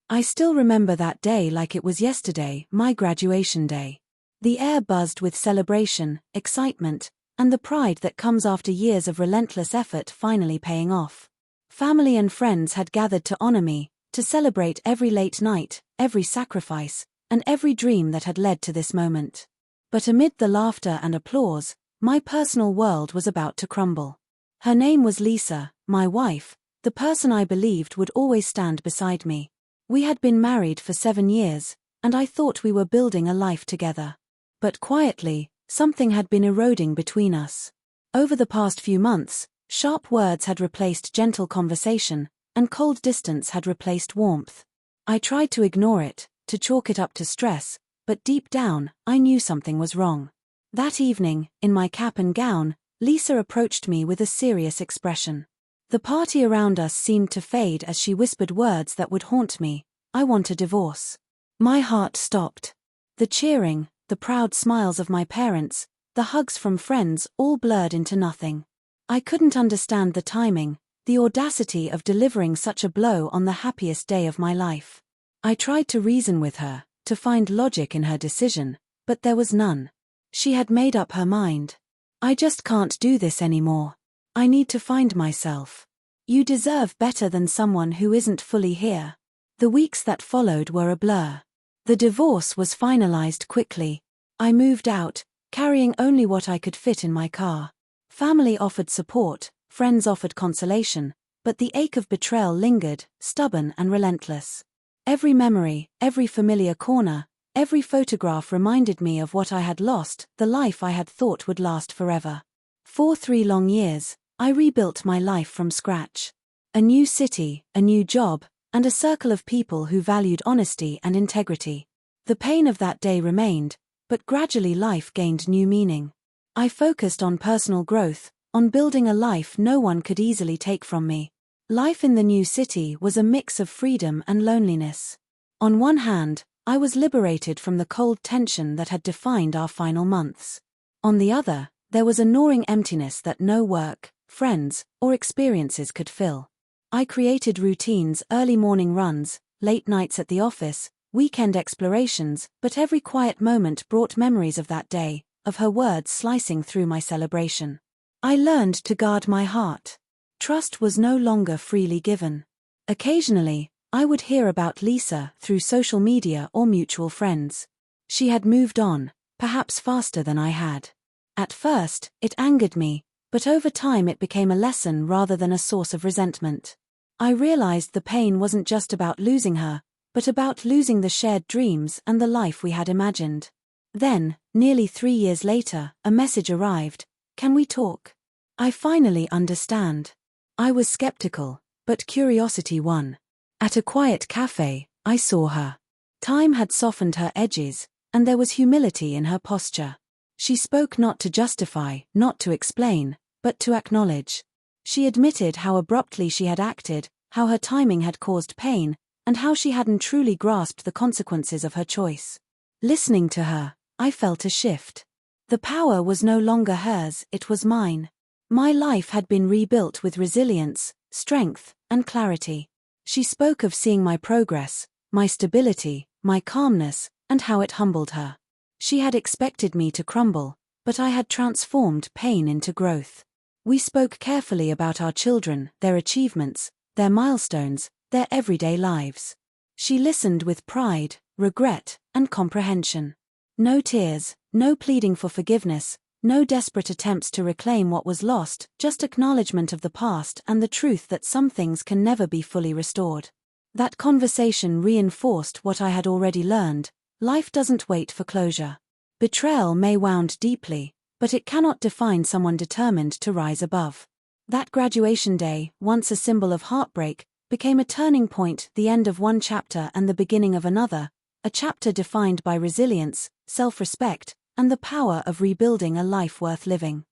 I still remember that day like it was yesterday, my graduation day. The air buzzed with celebration, excitement, and the pride that comes after years of relentless effort finally paying off. Family and friends had gathered to honor me, to celebrate every late night, every sacrifice, and every dream that had led to this moment. But amid the laughter and applause, my personal world was about to crumble. Her name was Lisa, my wife, the person I believed would always stand beside me. We had been married for 7 years, and I thought we were building a life together. But quietly, something had been eroding between us. Over the past few months, sharp words had replaced gentle conversation, and cold distance had replaced warmth. I tried to ignore it, to chalk it up to stress, but deep down, I knew something was wrong. That evening, in my cap and gown, Lisa approached me with a serious expression. The party around us seemed to fade as she whispered words that would haunt me. I want a divorce. My heart stopped. The cheering, the proud smiles of my parents, the hugs from friends all blurred into nothing. I couldn't understand the timing, the audacity of delivering such a blow on the happiest day of my life. I tried to reason with her, to find logic in her decision, but there was none. She had made up her mind. I just can't do this anymore. I need to find myself. You deserve better than someone who isn't fully here. The weeks that followed were a blur. The divorce was finalized quickly. I moved out, carrying only what I could fit in my car. Family offered support, friends offered consolation, but the ache of betrayal lingered, stubborn and relentless. Every memory, every familiar corner, every photograph reminded me of what I had lost, the life I had thought would last forever. For 3 long years, I rebuilt my life from scratch. A new city, a new job, and a circle of people who valued honesty and integrity. The pain of that day remained, but gradually life gained new meaning. I focused on personal growth, on building a life no one could easily take from me. Life in the new city was a mix of freedom and loneliness. On one hand, I was liberated from the cold tension that had defined our final months. On the other, there was a gnawing emptiness that no work, friends, or experiences could fill. I created routines, early morning runs, late nights at the office, weekend explorations, but every quiet moment brought memories of that day, of her words slicing through my celebration. I learned to guard my heart. Trust was no longer freely given. Occasionally, I would hear about Lisa through social media or mutual friends. She had moved on, perhaps faster than I had. At first, it angered me, but over time it became a lesson rather than a source of resentment. I realized the pain wasn't just about losing her, but about losing the shared dreams and the life we had imagined. Then, nearly 3 years later, a message arrived. Can we talk? I finally understand. I was skeptical, but curiosity won. At a quiet cafe, I saw her. Time had softened her edges, and there was humility in her posture. She spoke not to justify, not to explain, but to acknowledge. She admitted how abruptly she had acted, how her timing had caused pain, and how she hadn't truly grasped the consequences of her choice. Listening to her, I felt a shift. The power was no longer hers, it was mine. My life had been rebuilt with resilience, strength, and clarity. She spoke of seeing my progress, my stability, my calmness, and how it humbled her. She had expected me to crumble, but I had transformed pain into growth. We spoke carefully about our children, their achievements, their milestones, their everyday lives. She listened with pride, regret, and comprehension. No tears, no pleading for forgiveness, no desperate attempts to reclaim what was lost, just acknowledgement of the past and the truth that some things can never be fully restored. That conversation reinforced what I had already learned: life doesn't wait for closure. Betrayal may wound deeply, but it cannot define someone determined to rise above. That graduation day, once a symbol of heartbreak, became a turning point, the end of one chapter and the beginning of another, a chapter defined by resilience, self-respect, and the power of rebuilding a life worth living.